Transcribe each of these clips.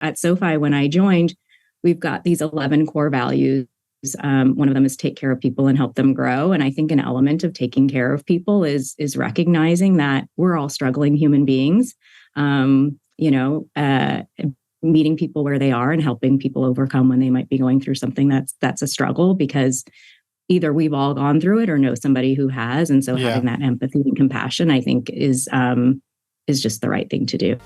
at SoFi, when I joined, we've got these 11 core values. One of them is take care of people and help them grow. And I think an element of taking care of people is recognizing that we're all struggling human beings, meeting people where they are and helping people overcome when they might be going through something that's a struggle, because either we've all gone through it or know somebody who has. And so having that empathy and compassion, I think, is just the right thing to do.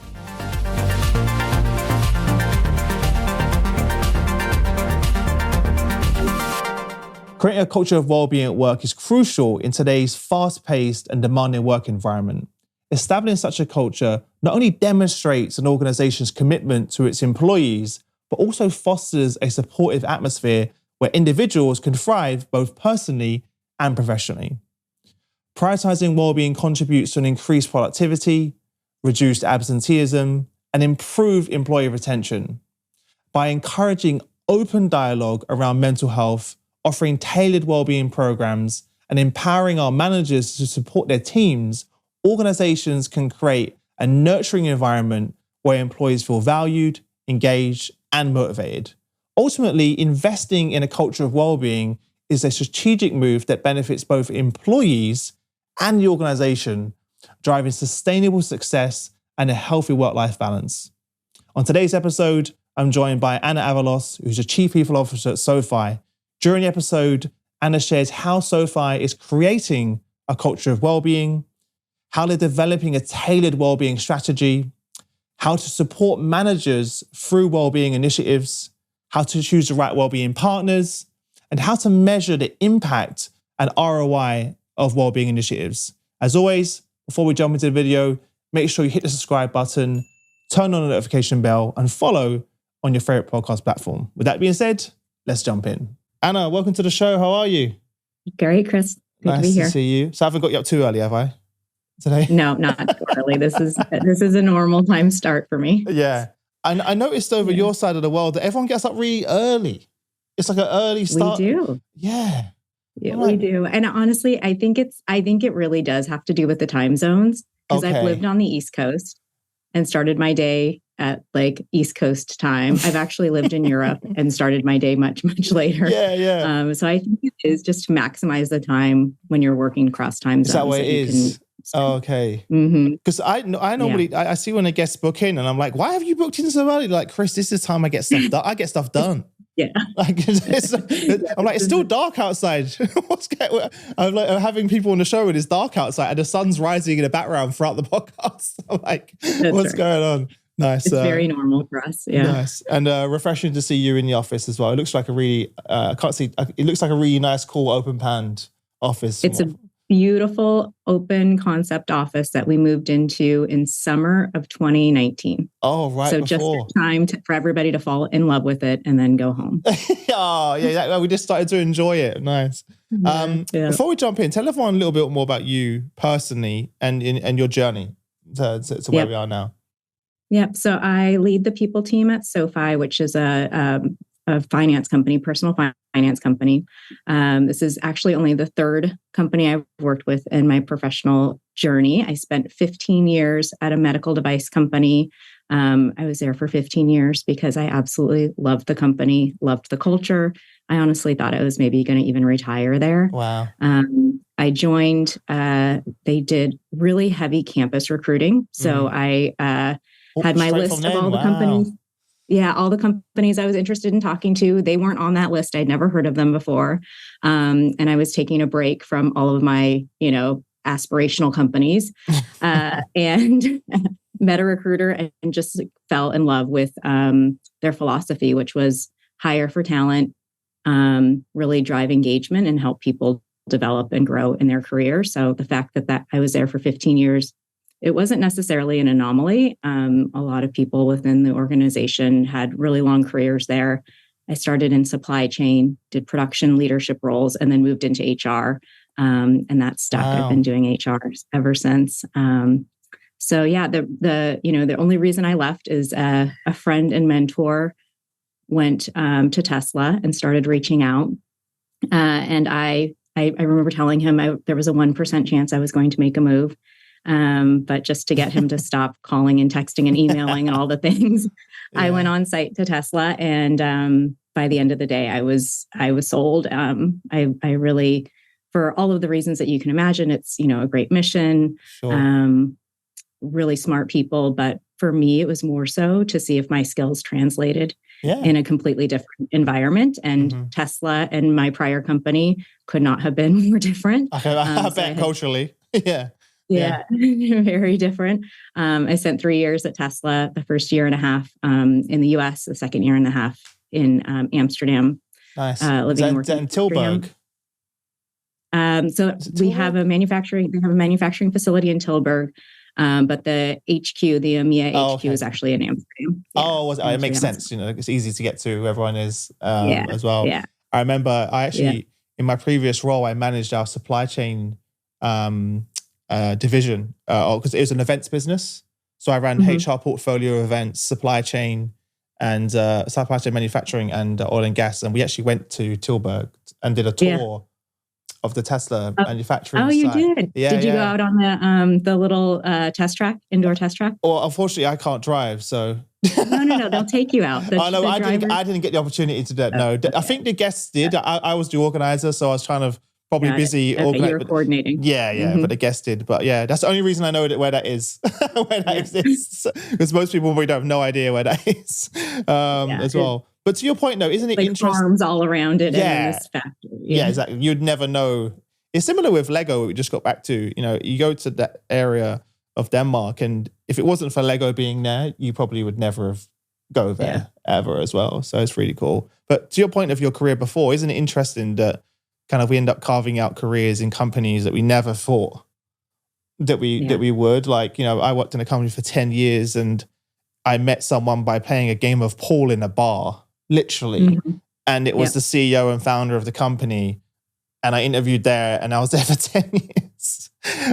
Creating a culture of well-being at work is crucial in today's fast-paced and demanding work environment. Establishing such a culture not only demonstrates an organization's commitment to its employees, but also fosters a supportive atmosphere where individuals can thrive both personally and professionally. Prioritizing well-being contributes to an increased productivity, reduced absenteeism, and improved employee retention. By encouraging open dialogue around mental health, offering tailored well-being programs, and empowering our managers to support their teams, organizations can create a nurturing environment where employees feel valued, engaged, and motivated. Ultimately, investing in a culture of well-being is a strategic move that benefits both employees and the organization, driving sustainable success and a healthy work-life balance. On today's episode, I'm joined by Anna Avalos, who's the Chief People Officer at SoFi. During the episode, Anna shares how SoFi is creating a culture of well-being, how they're developing a tailored well-being strategy, how to support managers through well-being initiatives, how to choose the right well-being partners, and how to measure the impact and ROI of well-being initiatives. As always, before we jump into the video, make sure you hit the subscribe button, turn on the notification bell, and follow on your favorite podcast platform. With that being said, let's jump in. Anna, welcome to the show. How are you? Great, Chris. Good to be here. Nice to see you. So I haven't got you up too early, have I? Today? No, not too early. This is a normal time start for me. Yeah. And I noticed over your side of the world that everyone gets up really early. It's like an early start. We do. Yeah. We do. And honestly, I think it really does have to do with the time zones, because I've lived on the East Coast and started my day at like East Coast time. I've actually lived in Europe and started my day much, much later. Yeah. So I think it is just to maximize the time when you're working across time zones. Is that way it is? Oh, okay. Because I normally, I see when a guest book in and I'm like, why have you booked in so early? Like, Chris, this is the time I get stuff done. I get stuff done. Yeah. Like, I'm like, it's still dark outside. I'm like having people on the show and it's dark outside and the sun's rising in the background throughout the podcast. I'm like, what's going on? Nice. It's very normal for us. Yeah. Nice. And refreshing to see you in the office as well. It looks like a really, it looks like a really nice, cool, open panned office. It's a beautiful open concept office that we moved into in summer of 2019. Oh, right. So just in time for everybody to fall in love with it and then go home. Oh, yeah. We just started to enjoy it. Nice. Before we jump in, tell everyone a little bit more about you personally and your journey to where we are now. Yep. So I lead the people team at SoFi, which is a finance company, personal finance company. This is actually only the third company I've worked with in my professional journey. I spent 15 years at a medical device company. I was there for 15 years because I absolutely loved the company, loved the culture. I honestly thought I was maybe going to even retire there. Wow. I joined, they did really heavy campus recruiting. So I had my list of all the companies. Yeah, all the companies I was interested in talking to, they weren't on that list. I'd never heard of them before. And I was taking a break from all of my, aspirational companies and met a recruiter and just fell in love with their philosophy, which was hire for talent, really drive engagement and help people develop and grow in their career. So the fact that I was there for 15 years, it wasn't necessarily an anomaly. A lot of people within the organization had really long careers there. I started in supply chain, did production leadership roles, and then moved into HR. And that stuck. Wow. I've been doing HR ever since. So yeah, the only reason I left is a friend and mentor went to Tesla and started reaching out. And I remember telling him there was a 1% chance I was going to make a move. But just to get him to stop calling and texting and emailing and all the things, I went on site to Tesla. And by the end of the day, I was sold. I really, for all of the reasons that you can imagine, it's, a great mission, really smart people. But for me, it was more so to see if my skills translated in a completely different environment. And Tesla and my prior company could not have been more different. I bet culturally. Yeah, very different. I spent 3 years at Tesla, the first year and a half in the US, the second year and a half in Amsterdam. Nice. Living and working in Tilburg? So we have a manufacturing facility in Tilburg. But the HQ, the EMEA HQ, is actually in Amsterdam. It makes sense. It's easy to get to. Everyone is as well. Yeah. I remember in my previous role, I managed our supply chain division because it was an events business. So I ran HR portfolio events, supply chain manufacturing and oil and gas. And we actually went to Tilburg and did a tour of the Tesla manufacturing site. You did? Yeah, did you go out on the little indoor test track? Well, unfortunately, I can't drive, so... No, they'll take you out. I didn't get the opportunity to do that, no. I think the guests did. I was the organizer, so I was kind of probably busy organizing. You were coordinating. Yeah, but the guests did. But yeah, that's the only reason I know where that is, where that exists. Because most people probably don't have no idea where that is as well. But to your point, though, isn't it interesting? Farms all around it and this factory. Yeah, exactly. You'd never know. It's similar with Lego, we just got back to. You go to that area of Denmark, and if it wasn't for Lego being there, you probably would never have go there ever as well. So it's really cool. But to your point of your career before, isn't it interesting that kind of we end up carving out careers in companies that we never thought that we would? Like, I worked in a company for 10 years and I met someone by playing a game of pool in a bar. Literally. And it was the CEO and founder of the company. And I interviewed there and I was there for 10 years.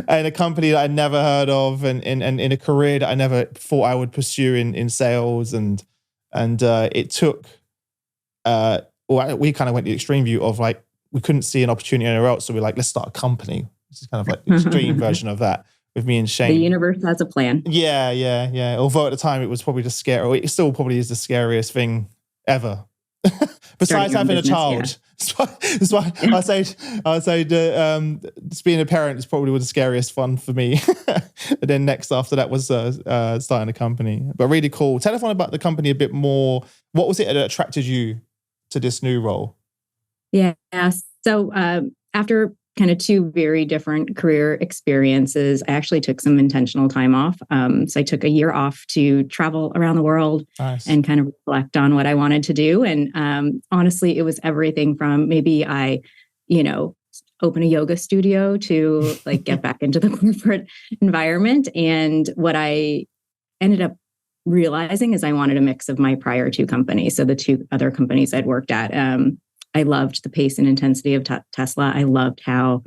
In a company that I'd never heard of and in a career that I never thought I would pursue in sales. And it took, we kind of went the extreme view of like, we couldn't see an opportunity anywhere else. So we're like, let's start a company. This is kind of like the extreme version of that. With me and Shane. The universe has a plan. Yeah. Although at the time it was probably just scary. It still probably is the scariest thing ever. Besides having a child. That's why I say that just being a parent is probably the scariest one for me. And then next after that was starting a company. But really cool. Tell everyone about the company a bit more. What was it that attracted you to this new role? Yeah. So after kind of two very different career experiences, I actually took some intentional time off. So I took a year off to travel around the world and kind of reflect on what I wanted to do. And honestly, it was everything from maybe I, open a yoga studio to like get back into the corporate environment. And what I ended up realizing is I wanted a mix of my prior two companies. So the two other companies I'd worked at, I loved the pace and intensity of Tesla. I loved how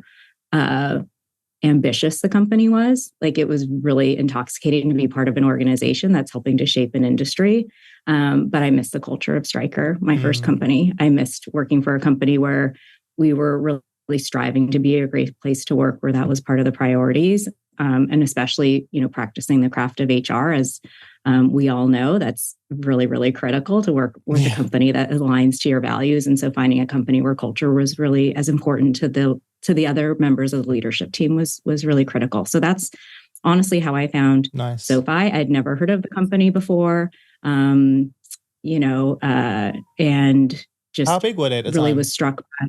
ambitious the company was. Like it was really intoxicating to be part of an organization that's helping to shape an industry. But I missed the culture of Stryker, my first company. I missed working for a company where we were really striving to be a great place to work, where that was part of the priorities. And especially, practicing the craft of HR, as we all know, that's really, really critical to work with a company that aligns to your values. And so finding a company where culture was really as important to the other members of the leadership team was really critical. So that's honestly how I found SoFi. I'd never heard of the company before, and just how big were they at the really time? Was struck by.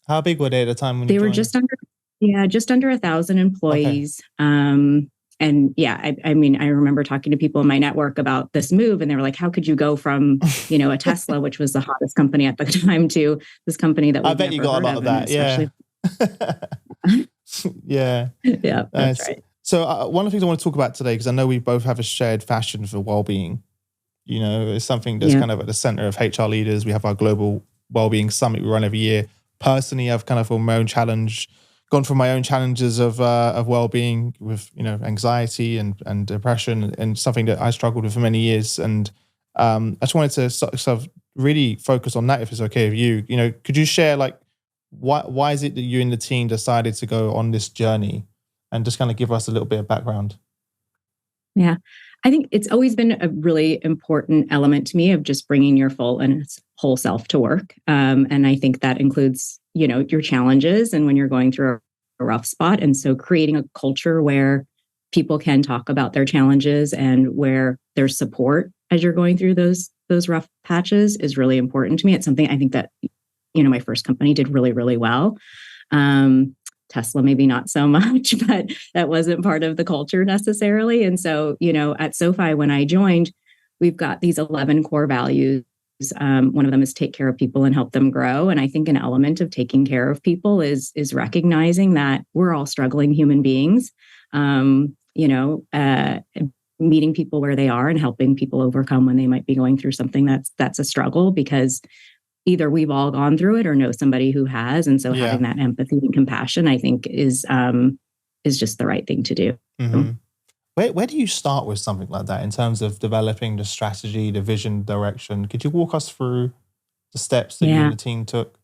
How big were they at the time when they you were joined? just under 1,000 employees. Okay. And I mean, I remember talking to people in my network about this move, and they were like, how could you go from, a Tesla, which was the hottest company at the time, to this company that I bet you got a lot of that. Yeah. Yeah. Yeah, that's right. So one of the things I want to talk about today, because I know we both have a shared passion for well-being, it's something that's kind of at the center of HR leaders. We have our global well-being summit we run every year. Personally, I've kind of gone through my own challenges of well-being with, anxiety and depression, and something that I struggled with for many years. And I just wanted to sort of really focus on that, if it's okay with you. Could you share like, why is it that you and the team decided to go on this journey and just kind of give us a little bit of background. Yeah, I think it's always been a really important element to me of just bringing your full and whole self to work. And I think that includes, your challenges and when you're going through a rough spot. And so creating a culture where people can talk about their challenges and where there's support as you're going through those rough patches is really important to me. It's something I think that, my first company did really, really well. Tesla, maybe not so much, but that wasn't part of the culture necessarily. And so, at SoFi, when I joined, we've got these 11 core values. One of them is take care of people and help them grow. And I think an element of taking care of people is recognizing that we're all struggling human beings, meeting people where they are and helping people overcome when they might be going through something that's a struggle, because either we've all gone through it or know somebody who has. And so having that empathy and compassion, I think is just the right thing to do. Mm-hmm. Where do you start with something like that in terms of developing the strategy, the vision, direction? Could you walk us through the steps that you and the team took?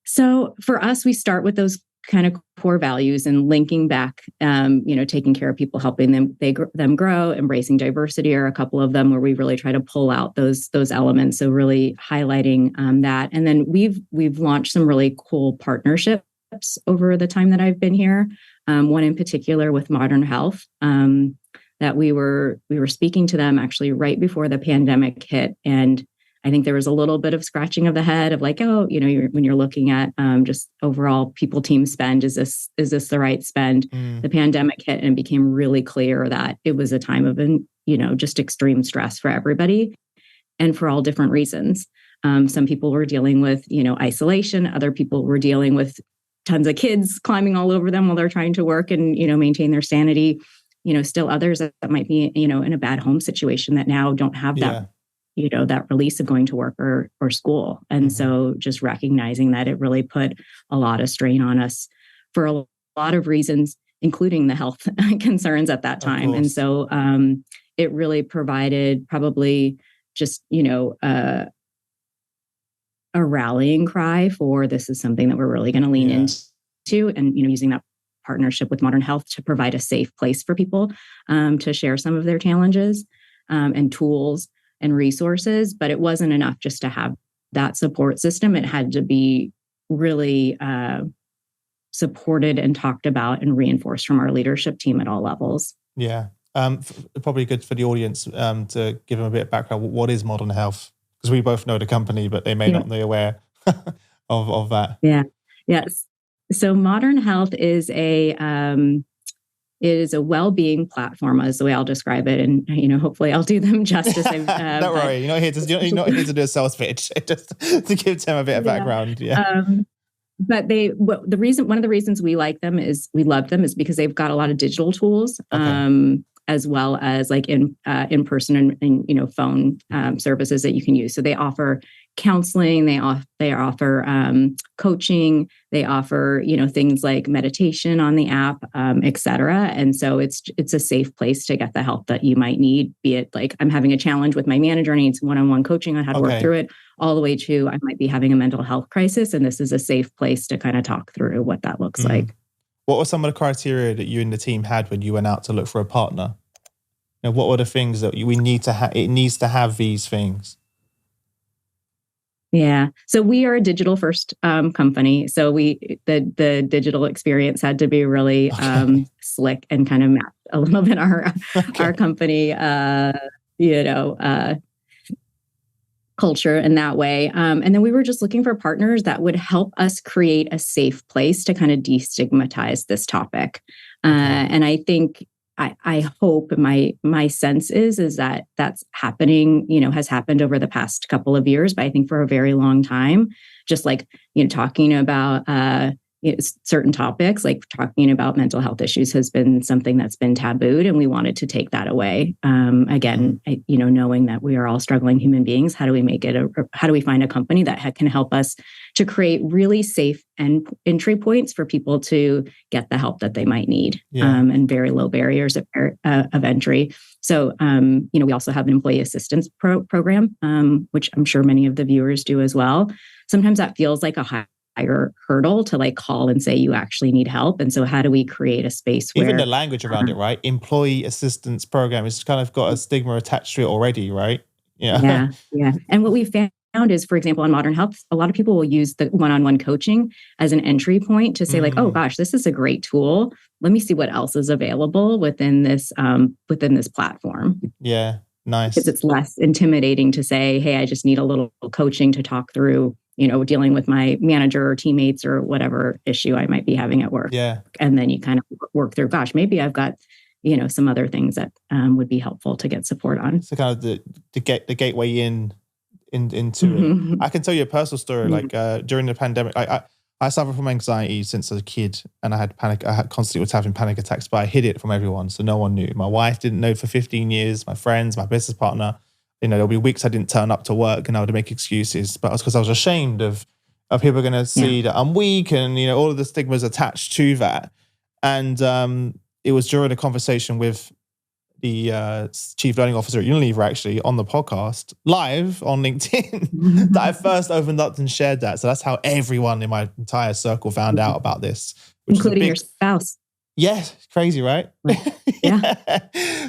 So for us, we start with those kind of core values and linking back, taking care of people, helping them grow, embracing diversity are a couple of them where we really try to pull out those elements. So really highlighting that. And then we've launched some really cool partnerships over the time that I've been here. One in particular with Modern Health, that we were speaking to them actually right before the pandemic hit. And I think there was a little bit of scratching of the head of like, when you're looking at just overall people team spend, is this the right spend? The pandemic hit and it became really clear that it was a time of, just extreme stress for everybody and for all different reasons. Some people were dealing with, isolation. Other people were dealing with tons of kids climbing all over them while they're trying to work and, maintain their sanity. Still others that might be, in a bad home situation that now don't have that. That release of going to work or school. And so just recognizing that it really put a lot of strain on us for a lot of reasons, including the health concerns at that time. And so it really provided probably just, a rallying cry for this is something that we're really going to lean into and, using that partnership with Modern Health to provide a safe place for people to share some of their challenges and tools and resources, but it wasn't enough just to have that support system. It had to be really supported and talked about and reinforced from our leadership team at all levels. Yeah. Probably good for the audience to give them a bit of background. What is Modern Health? Because we both know the company, but they may not be aware of that. Yeah. Yes. So Modern Health is a well-being platform, is the way I'll describe it. And, hopefully I'll do them justice. Don't worry. You're not here to do a sales pitch, just to give them a bit of background. Yeah. But one of the reasons we love them is because they've got a lot of digital tools, as well as like in person and phone services that you can use. So they offer counseling, they offer coaching, they offer things like meditation on the app, et cetera. And so it's a safe place to get the help that you might need, be it like I'm having a challenge with my manager and needs one-on-one coaching on how to work through it, all the way to I might be having a mental health crisis, and this is a safe place to kind of talk through what that looks like. What were some of the criteria that you and the team had when you went out to look for a partner? What were the things that we need to have? It needs to have these things. Yeah. So we are a digital first company. So the digital experience had to be really slick and kind of match a little bit our company, culture in that way. And then we were just looking for partners that would help us create a safe place to kind of destigmatize this topic. And I think I hope my sense is that that's happening, has happened over the past couple of years, but I think for a very long time, just like, talking about certain topics, like talking about mental health issues has been something that's been tabooed, and we wanted to take that away. Again, knowing that we are all struggling human beings, how do we find a company that can help us to create really safe entry points for people to get the help that they might need, and very low barriers of entry. So, we also have an employee assistance program, which I'm sure many of the viewers do as well. Sometimes that feels like a higher hurdle to like call and say you actually need help. And so how do we create a space where... Even the language around it, right? Employee assistance program, it's kind of got a stigma attached to it already, right? Yeah. And what we found is, for example, in Modern Health, a lot of people will use the one-on-one coaching as an entry point to say like, oh gosh, this is a great tool. Let me see what else is available within this platform. Yeah, nice. Because it's less intimidating to say, hey, I just need a little coaching to talk through, dealing with my manager or teammates or whatever issue I might be having at work. Yeah. And then you kind of work through, gosh, maybe I've got some other things that would be helpful to get support on. So kind of the gateway into it. I can tell you a personal story. Like during the pandemic, I suffer from anxiety since I was a kid, and I constantly was having panic attacks, but I hid it from everyone, so no one knew. My wife didn't know for 15 years. My friends, my business partner, there'll be weeks I didn't turn up to work, and I would make excuses, but it's because I was ashamed of people going to see that I'm weak, and all of the stigmas attached to that. And it was during a conversation with the chief learning officer at Unilever, actually, on the podcast, live on LinkedIn, that I first opened up and shared that. So that's how everyone in my entire circle found out about this. Including your spouse. Yeah, crazy, right? Yeah.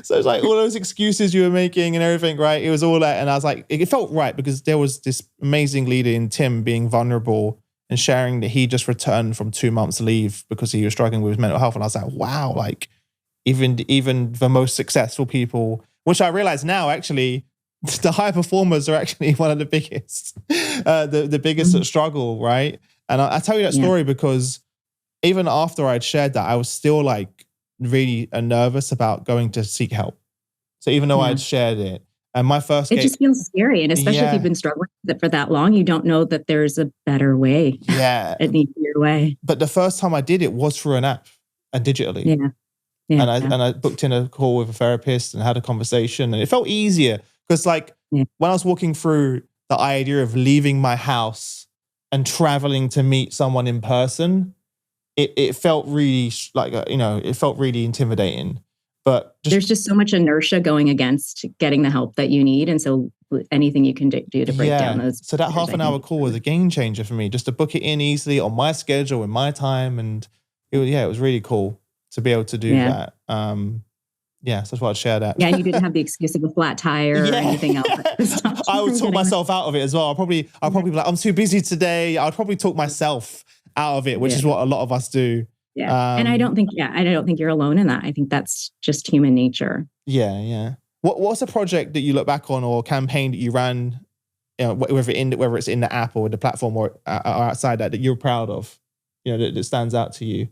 So it's like all those excuses you were making and everything, right? It was all that. And I was like, it felt right because there was this amazing leader in Tim being vulnerable and sharing that he just returned from 2 months leave because he was struggling with his mental health. And I was like, wow, like even the most successful people, which I realize now, actually, the high performers are actually one of the biggest, the biggest struggle, right? And I tell you that story because even after I'd shared that, I was still like really nervous about going to seek help. So even though I'd shared it, and my first... It just feels scary. And especially if you've been struggling with it for that long, you don't know that there's a better way. Yeah. An easier way. But the first time I did it was through an app and digitally. Yeah. And I booked in a call with a therapist and had a conversation, and it felt easier because when I was walking through the idea of leaving my house and traveling to meet someone in person, it felt really like, it felt really intimidating. But there's just so much inertia going against getting the help that you need. And so anything you can do to break down those. So that half an hour call was a game changer for me, just to book it in easily on my schedule in my time. And it was really cool to be able to do that. So that's why I'd share that. Yeah, and you didn't have the excuse of a flat tire or anything else. I would talk myself out of it as well. I'll probably be like, I'm too busy today. I'd probably talk myself out of it, which is what a lot of us do. Yeah. And I don't think you're alone in that. I think that's just human nature. Yeah. What's a project that you look back on or campaign that you ran, whether it's in the app or the platform or outside that you're proud of, that stands out to you?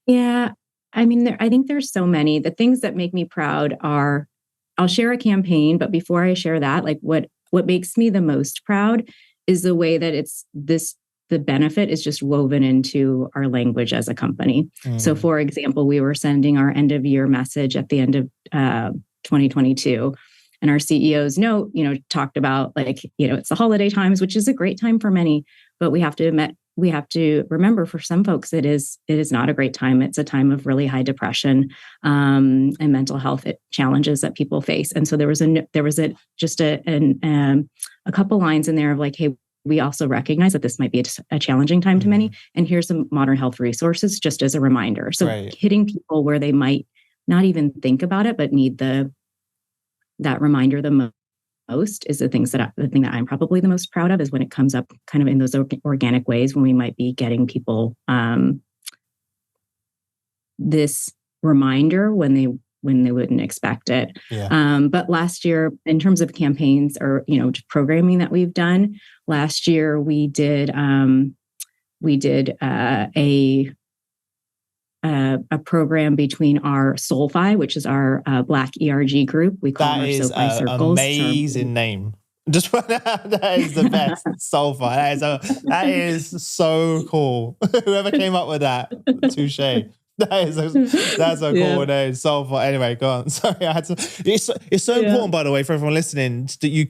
Yeah. I mean, I think there's so many. The things that make me proud are, I'll share a campaign, but before I share that, like what makes me the most proud is the way that the benefit is just woven into our language as a company. So for example, we were sending our end of year message at the end of 2022, and our CEO's note, talked about it's the holiday times, which is a great time for many, but we have to remember for some folks, it is not a great time. It's a time of really high depression and mental health challenges that people face. And so there was a couple lines in there of like, hey, we also recognize that this might be a challenging time to many. And here's some Modern Health resources just as a reminder. So hitting people where they might not even think about it, but need that reminder the most is the thing that I'm probably the most proud of is when it comes up kind of in those organic ways when we might be getting people this reminder when they wouldn't expect it. But last year, in terms of campaigns or programming that we've done, last year we did a program between our SoFi, which is our Black ERG group. We call them our SoFi circles. Amazing name. Just that is the best. SoFi. That is so cool. Whoever came up with that, touche. That's a cool name. SoFi. Anyway, go on. Sorry, I had to. It's so important, by the way, for everyone listening, that you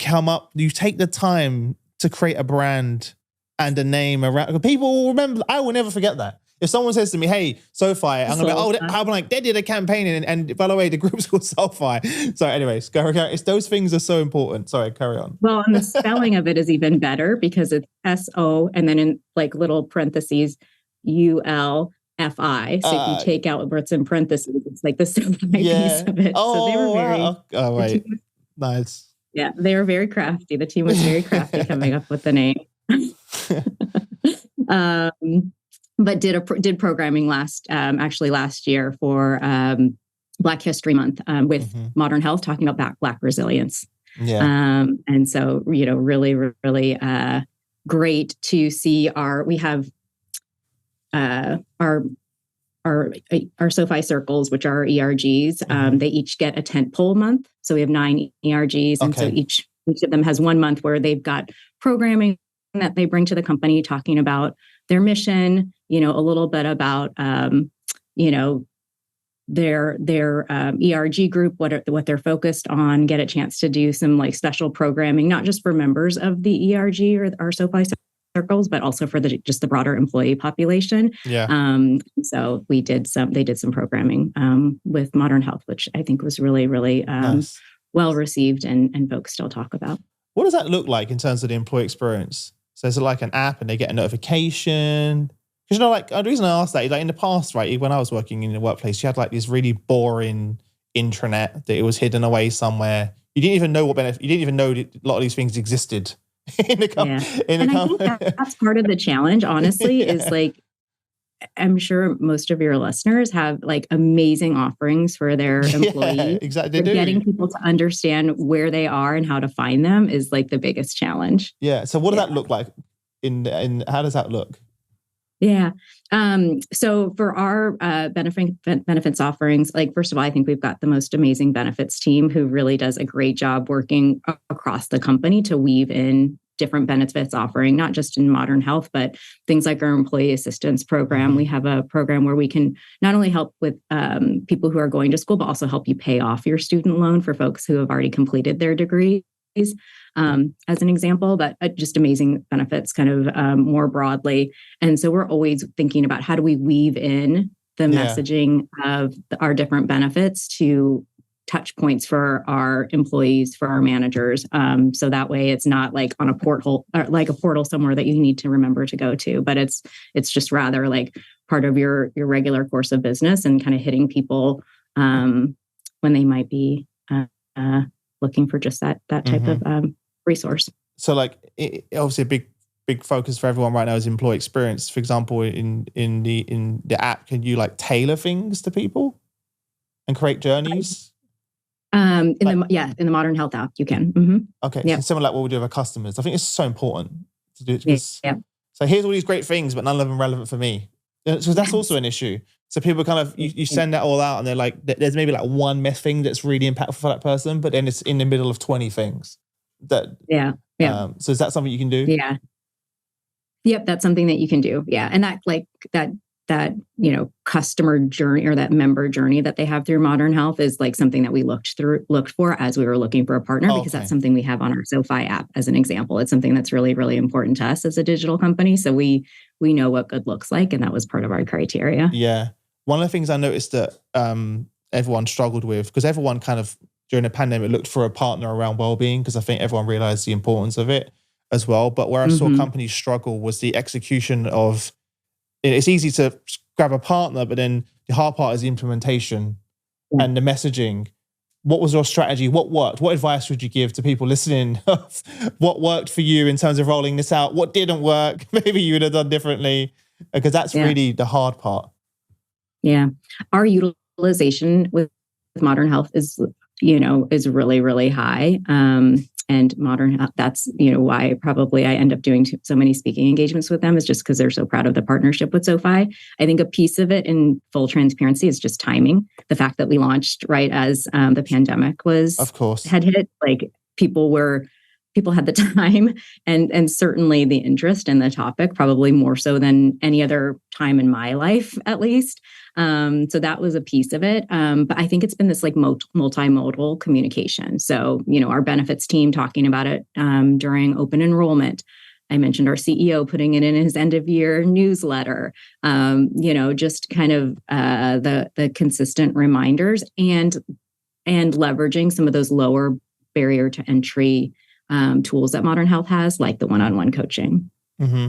take the time to create a brand and a name around. People will remember. I will never forget that. If someone says to me, hey, SoFi, I'm going to be, I'm like, they did a campaign and by the way, the group's called SoFi. So anyways, it's those things are so important. Sorry, carry on. Well, and the spelling of it is even better because it's S-O and then in like little parentheses, U-L-F-I. So if you take out what's in parentheses, it's like the SoFi piece of it. So they were very... right. Nice. Yeah, they were very crafty. The team was very crafty coming up with the name. But did programming last year for Black History Month with Modern Health, talking about Black resilience. Yeah. And so, really, really great to see we have our SoFi circles, which are ERGs. They each get a tentpole month. So we have 9 ERGs. And so each of them has 1 month where they've got programming that they bring to the company, talking about their mission, a little bit about, their ERG group, what they're focused on, get a chance to do some like special programming, not just for members of the ERG or our SoFi circles, but also for just the broader employee population. Yeah. So they did some programming with Modern Health, which I think was really, really nice. Well received and folks still talk about. What does that look like in terms of the employee experience? So is it like an app and they get a notification? Because the reason I asked that is like in the past, right, when I was working in the workplace, you had like this really boring intranet that it was hidden away somewhere. You didn't even know what benefit. You didn't even know that a lot of these things existed in the company. I think that's part of the challenge, honestly, is like, I'm sure most of your listeners have like amazing offerings for their employees. Yeah, exactly. Getting people to understand where they are and how to find them is like the biggest challenge. Yeah. So what does that look like? How does that look? Yeah. So for our benefits offerings, like, first of all, I think we've got the most amazing benefits team who really does a great job working across the company to weave in different benefits offering, not just in Modern Health, but things like our employee assistance program. We have a program where we can not only help with people who are going to school, but also help you pay off your student loan for folks who have already completed their degrees. As an example, but just amazing benefits kind of more broadly. And so we're always thinking about how do we weave in the messaging of our different benefits to touch points for our employees, for our managers. So that way it's not like on a portal or like a portal somewhere that you need to remember to go to, but it's just rather like part of your regular course of business and kind of hitting people when they might be looking for just that type of resource. So like obviously a big focus for everyone right now is employee experience. For example, in the app, can you like tailor things to people and create journeys? In the Modern Health app, you can. Mm-hmm. Okay, so similar like what we do with our customers. I think it's so important to do it. So here's all these great things, but none of them relevant for me. So that's also an issue. So people kind of, you send that all out and they're like, there's maybe like one thing that's really impactful for that person, but then it's in the middle of 20 things. So is that something you can do? Yeah. Yep, that's something that you can do. Yeah. And that customer journey or that member journey that they have through Modern Health is like something that we looked for as we were looking for a partner, because that's something we have on our SoFi app as an example. It's something that's really, really important to us as a digital company. So we know what good looks like, and that was part of our criteria. Yeah. One of the things I noticed that everyone struggled with, because everyone kind of during the pandemic looked for a partner around wellbeing, because I think everyone realized the importance of it as well. But where I saw companies struggle was the execution of. It's easy to grab a partner, but then the hard part is the implementation and the messaging. What was your strategy? What worked? What advice would you give to people listening? What worked for you in terms of rolling this out? What didn't work? Maybe you would have done differently, because that's really the hard part. Yeah. Our utilization with Modern Health is really, really high. And Modern Health, that's, why probably I end up doing so many speaking engagements with them, is just because they're so proud of the partnership with SoFi. I think a piece of it, in full transparency, is just timing. The fact that we launched right as the pandemic had hit, like people had the time and certainly the interest in the topic, probably more so than any other time in my life, at least. So that was a piece of it. But I think it's been this like multimodal communication. So, our benefits team talking about it during open enrollment, I mentioned our CEO putting it in his end of year newsletter, just kind of the consistent reminders and leveraging some of those lower barrier to entry tools that Modern Health has, like the one-on-one coaching. Mm-hmm.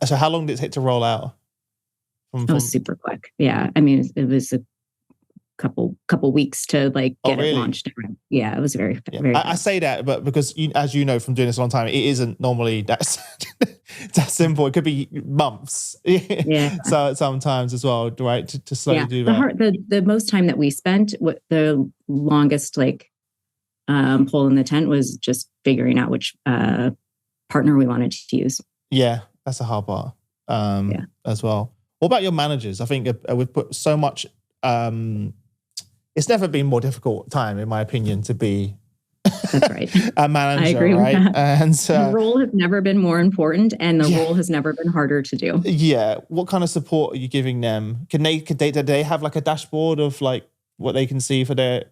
So how long did it take to roll out? It was super quick. Yeah. I mean, it was a couple weeks to get it launched. Yeah, it was very. I say that, but because as you know from doing this a long time, it isn't normally that simple. It could be months. Yeah. So sometimes as well, right? To slowly do that. The most time that we spent, the longest pole in the tent was just figuring out which partner we wanted to use. Yeah, that's a hard part. As well. What about your managers? I think we've put so much. It's never been more difficult time, in my opinion, to be That's right. a manager. I agree with right? that. And the role has never been more important, and the role has never been harder to do. Yeah. What kind of support are you giving them? Do they have a dashboard of what they can see for their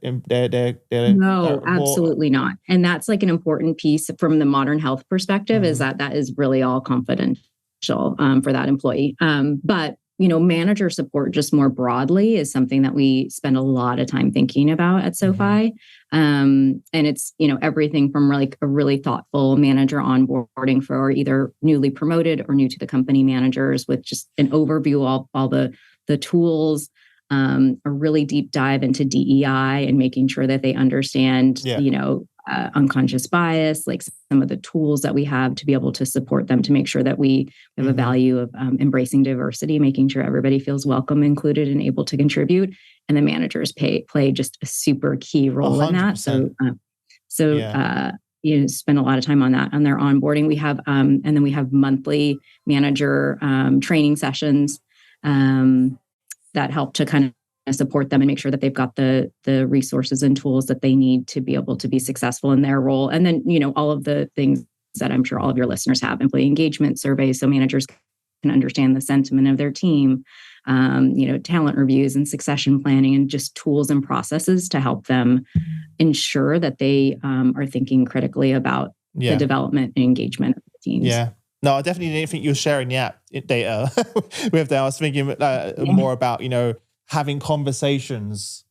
No, absolutely not. And that's an important piece from the Modern Health perspective, is that is really all confidential for that employee. But manager support just more broadly is something that we spend a lot of time thinking about at SoFi. And it's, everything from a really thoughtful manager onboarding for either newly promoted or new to the company managers, with just an overview of all the tools, a really deep dive into DEI and making sure that they understand, unconscious bias, some of the tools that we have to be able to support them, to make sure that we have a value of embracing diversity, making sure everybody feels welcome, included, and able to contribute. And the managers play just a super key role 100%. In that. So spend a lot of time on that, on their onboarding. We have, and then we have monthly manager training sessions that help to kind of support them and make sure that they've got the resources and tools that they need to be able to be successful in their role. And then, all of the things that I'm sure all of your listeners have, employee engagement surveys, so managers can understand the sentiment of their team, talent reviews and succession planning, and just tools and processes to help them ensure that they are thinking critically about the development and engagement of the teams. Yeah. No, I definitely didn't think you were sharing the app data with that. I was thinking more about, having conversations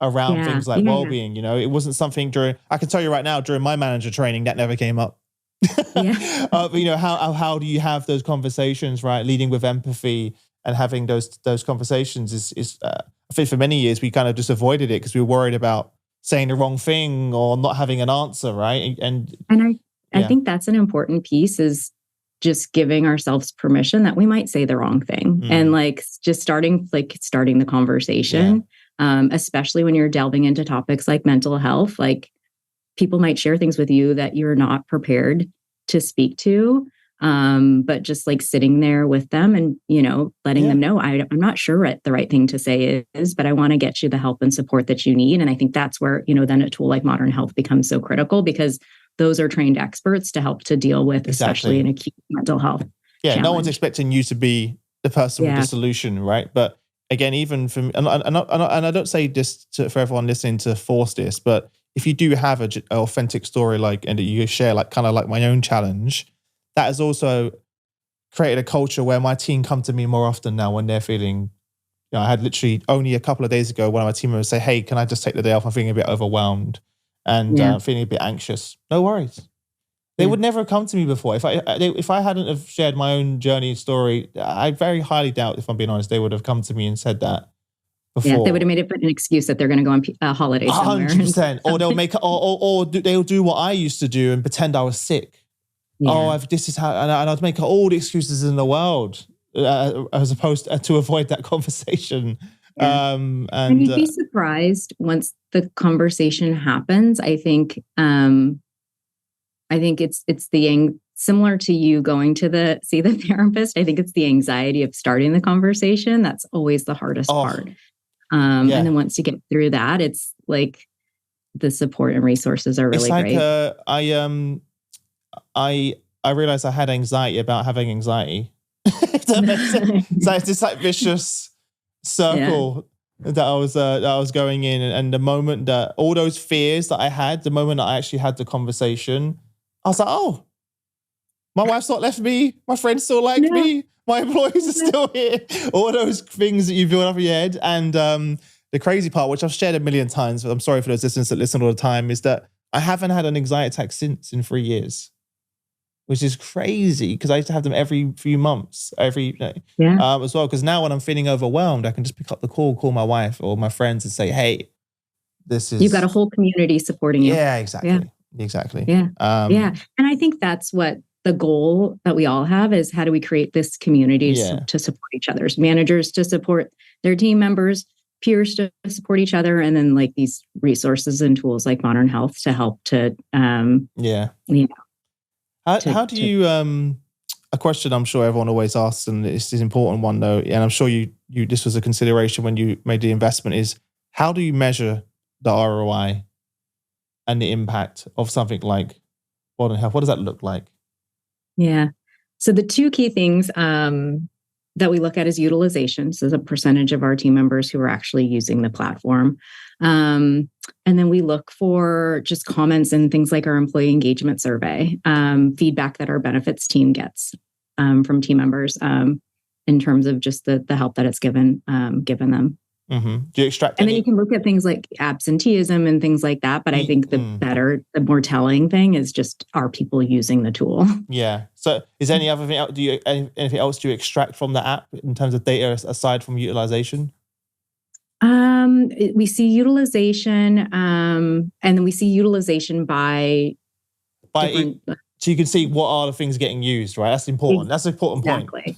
around things like well-being. It wasn't something I can tell you right now, during my manager training, that never came up. How do you have those conversations, right? Leading with empathy and having those conversations is I think for many years we kind of just avoided it because we were worried about saying the wrong thing or not having an answer, right? And I think that's an important piece, is just giving ourselves permission that we might say the wrong thing, and just starting the conversation, especially when you're delving into topics like mental health. People might share things with you that you're not prepared to speak to, but just sitting there with them and letting them know, I'm not sure what the right thing to say is, but I want to get you the help and support that you need. And I think that's where then a tool like Modern Health becomes so critical, because those are trained experts to help to deal with, especially in acute mental health. Yeah, challenge. No one's expecting you to be the person with the solution, right? But again, even from, and I don't say this for everyone listening to force this, but if you do have an authentic story and you share kind of my own challenge, that has also created a culture where my team come to me more often now when they're feeling, I had literally only a couple of days ago one of my team members say, hey, can I just take the day off? I'm feeling a bit overwhelmed and feeling a bit anxious. No worries. They would never have come to me before. If I hadn't have shared my own journey story, I very highly doubt, if I'm being honest, they would have come to me and said that before. Yeah, they would have made it an excuse that they're going to go on a holiday somewhere. 100%. Or they'll make or they'll do what I used to do and pretend I was sick. Yeah. This is how, and I'd make all the excuses in the world as opposed to avoid that conversation. Yeah. And you'd be surprised once the conversation happens. I think it's similar to you going to see the therapist. I think it's the anxiety of starting the conversation that's always the hardest part. And then once you get through that, it's the support and resources are really great. I realized I had anxiety about having anxiety. If that makes sense. So it's this vicious circle that I was going in, and the moment that all those fears that I had, the moment that I actually had the conversation, I was like, oh, My wife's not left me. My friends still like me. My employees are still here. All those things that you build up in your head. And the crazy part, which I've shared a million times, but I'm sorry for those listeners that listen all the time, is that I haven't had an anxiety attack since in 3 years, which is crazy because I used to have them every few months, as well. Because now when I'm feeling overwhelmed, I can just pick up the call my wife or my friends and say, hey, this is... You've got a whole community supporting you. Yeah, exactly. Yeah. Exactly. Yeah. And I think that's what the goal that we all have is, how do we create this community to support each other's managers, to support their team members, peers to support each other, and then like these resources and tools like Modern Health to help to, how do you, a question I'm sure everyone always asks, and it's an important one though, and I'm sure you this was a consideration when you made the investment, is how do you measure the ROI and the impact of something like Modern Health? What does that look like? Yeah. So the two key things that we look at is utilization. So the percentage of our team members who are actually using the platform. And then we look for just comments and things like our employee engagement survey, feedback that our benefits team gets from team members in terms of just the help that it's given them. Mm-hmm. Do you extract and then you can look at things like absenteeism and things like that. But I think the more telling thing is just, are people using the tool? Yeah. So is there any other thing, anything else do you extract from the app in terms of data aside from utilization? We see utilization, and then we see utilization by so you can see what are the things getting used, right? That's important. That's an important point.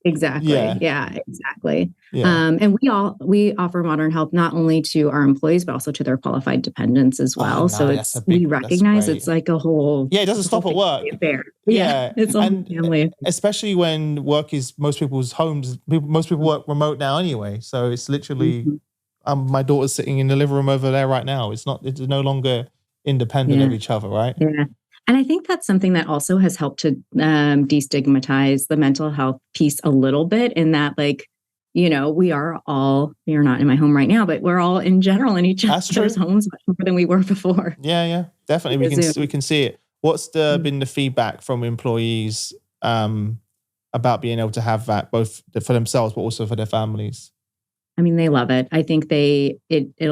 Exactly. Yeah, exactly. Yeah. And we offer Modern Health not only to our employees, but also to their qualified dependents as well. Nice. So we recognize it's like a whole... Yeah, it doesn't stop at work. Yeah. It's a whole family. Especially when work is most people's homes. Most people work remote now anyway. So it's literally, my daughter's sitting in the living room over there right now. It's no longer independent of each other, right? Yeah. And I think that's something that also has helped to destigmatize the mental health piece a little bit, in that, like, you're not in my home right now, but we're all in general in each other's homes much more than we were before. Yeah, definitely. We can see it. What's been the feedback from employees about being able to have that, both for themselves, but also for their families? I mean, they love it. I think it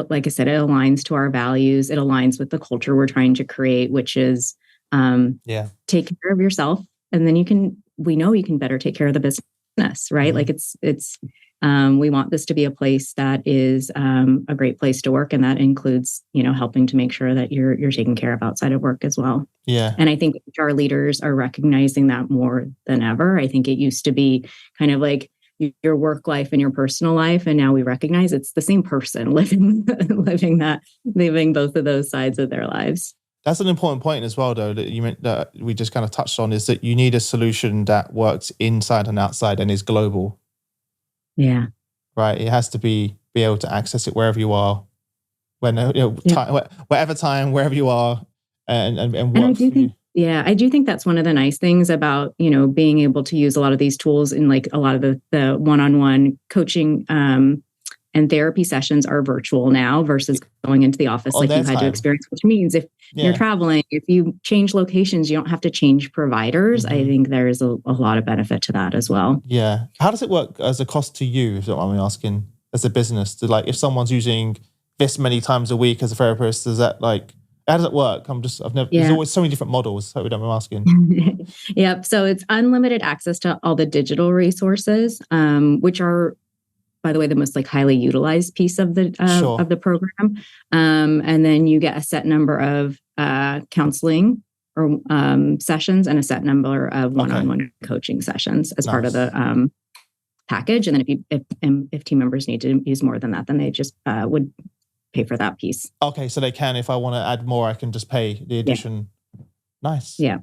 like I said, it aligns to our values. It aligns with the culture we're trying to create, which is take care of yourself, and then we know you can better take care of the business, right? Like it's we want this to be a place that is a great place to work, and that includes helping to make sure that you're taken care of outside of work as well. Yeah. And I think our leaders are recognizing that more than ever. I think it used to be kind of like your work life and your personal life, and now we recognize it's the same person living both of those sides of their lives. That's an important point as well, though, that we just kind of touched on, is that you need a solution that works inside and outside and is global. Yeah. Right. It has to be able to access it wherever you are, whatever time, wherever you are, and work for you. Yeah, I do think that's one of the nice things about, being able to use a lot of these tools in like a lot of the one-on-one coaching and therapy sessions are virtual now versus going into the office like you had to experience, which means if you're traveling, if you change locations, you don't have to change providers. I think there's a lot of benefit to that as well. Yeah. How does it work as a cost to you, if you don't mind me asking, as a business? To, like, if someone's using this many times a week as a therapist, does that how does it work? There's always so many different models, so we don't mind asking. Yep. So it's unlimited access to all the digital resources, which are, by the way, the most highly utilized piece of the program. And then you get a set number of counseling or sessions and a set number of one-on-one coaching sessions as part of the package. And then if team members need to use more than that, then they just would pay for that piece. Okay, so they can, if I want to add more, I can just pay the addition. Yeah. Nice. Yeah.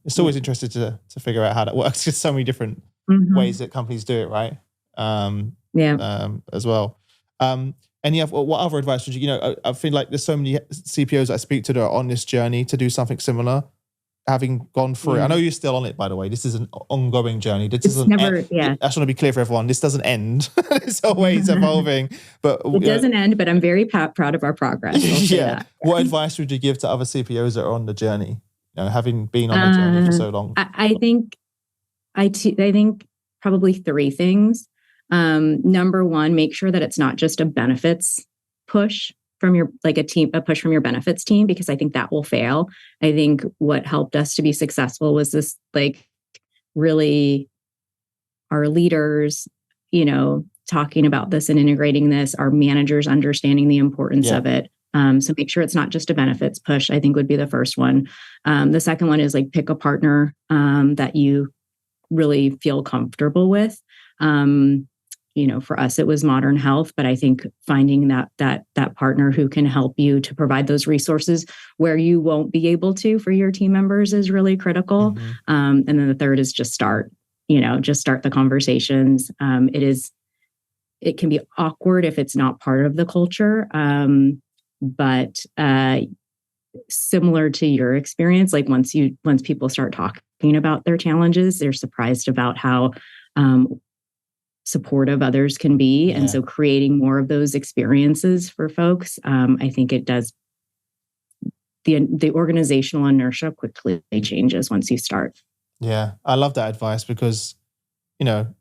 It's always interesting to figure out how that works. There's so many different ways that companies do it, right? As well. What other advice would you, I feel like there's so many CPOs I speak to that are on this journey to do something similar, having gone through it. I know you're still on it, by the way. This is an ongoing journey. This doesn't end. I just want to be clear for everyone. This doesn't end. It's always evolving. But it doesn't end, but I'm very proud of our progress. What advice would you give to other CPOs that are on the journey? having been on the journey for so long? I think probably three things. Number one, make sure that it's not just a benefits push from a push from your benefits team, because I think that will fail. I think what helped us to be successful was this, really our leaders, talking about this and integrating this, our managers understanding the importance of it. So make sure it's not just a benefits push, I think would be the first one. The second one is pick a partner that you really feel comfortable with. For us, it was Modern Health, but I think finding that partner who can help you to provide those resources where you won't be able to for your team members is really critical. Mm-hmm. And then the third is just start the conversations. It can be awkward if it's not part of the culture. But similar to your experience, once people start talking about their challenges, they're surprised about how supportive others can be. And so creating more of those experiences for folks, I think it does. The organizational inertia quickly changes once you start. Yeah, I love that advice because,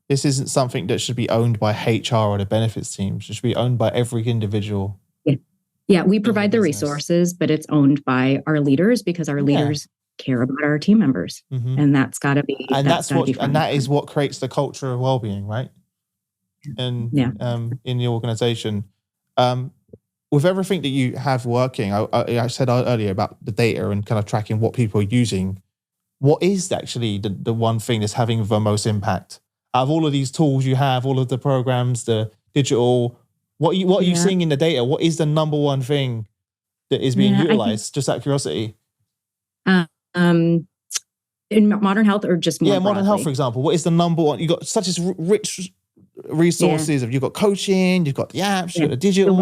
this isn't something that should be owned by HR or the benefits teams. It should be owned by every individual. Yeah, we provide the resources, but it's owned by our leaders because our leaders care about our team members. Mm-hmm. And that's got to be. And that is what creates the culture of well-being, right? And in the organization. With everything that you have working, I said earlier about the data and kind of tracking what people are using. What is actually the one thing that's having the most impact? Out of all of these tools you have, all of the programs, the digital, what are you seeing in the data? What is the number one thing that is being utilized? Just out of curiosity. In Modern Health or just more Modern Health, for example. What is the number one? You've got such as rich resources. You've got coaching, you've got the apps, you've got the digital.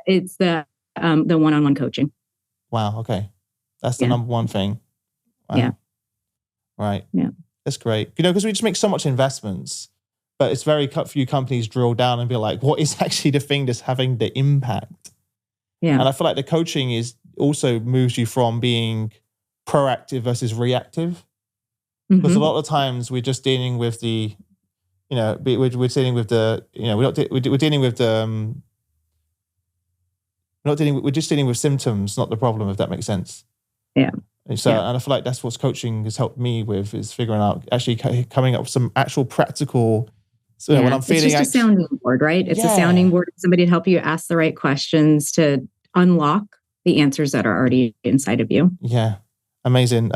It's the one-on-one coaching. Wow. Okay. That's the number one thing. Wow. Yeah. Right. Yeah. That's great. Because we just make so much investments, but it's very few companies drill down and be like, what is actually the thing that's having the impact? Yeah. And I feel like the coaching also moves you from being proactive versus reactive. Because a lot of times we're just dealing with the, we're dealing with the, we're dealing with the, we're just dealing with symptoms, not the problem, if that makes sense. Yeah. So, and I feel like that's what coaching has helped me with, is figuring out, actually coming up with some actual practical. So when I'm feeling, it's just a sounding board, right? It's a sounding board. Somebody to help you ask the right questions to unlock the answers that are already inside of you. Yeah, amazing.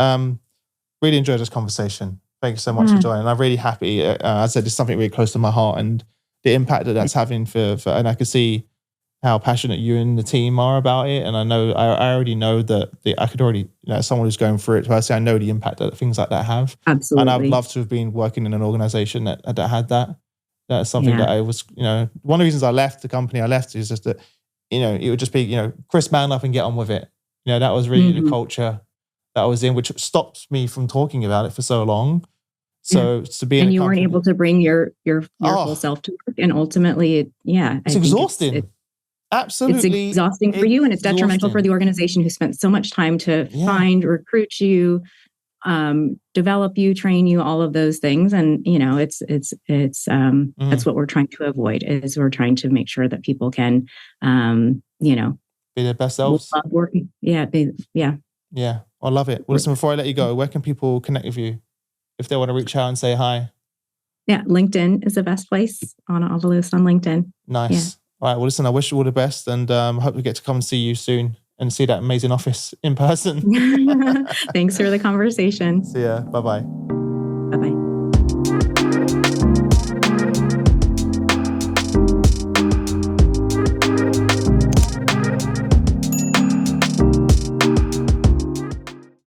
Really enjoyed this conversation. Thank you so much for joining. I'm really happy. As I said, it's something really close to my heart, and the impact that's having for and I can see how passionate you and the team are about it. And I know, I already know that I could already, someone who's going through it personally, I know the impact that things like that have. Absolutely. And I would love to have been working in an organization that had that. That's something that I was, one of the reasons I left the company is just that, it would just be, Chris, man up and get on with it. That was really the culture that I was in, which stopped me from talking about it for so long. So to be in and you weren't able to bring your full self to work, and ultimately, it's exhausting. Absolutely, it's exhausting for you, and it's detrimental for the organization who spent so much time to find, recruit you, develop you, train you, all of those things. And it's that's what we're trying to avoid. Is we're trying to make sure that people can, be their best selves. Love working. Yeah. Yeah. I love it. Well, listen, before I let you go, where can people connect with you if they want to reach out and say hi? Yeah, LinkedIn is the best place. Anna Avalos on LinkedIn. Nice. Yeah. All right. Well, listen, I wish you all the best, and hope we get to come and see you soon and see that amazing office in person. Thanks for the conversation. See ya. Bye-bye. Bye-bye.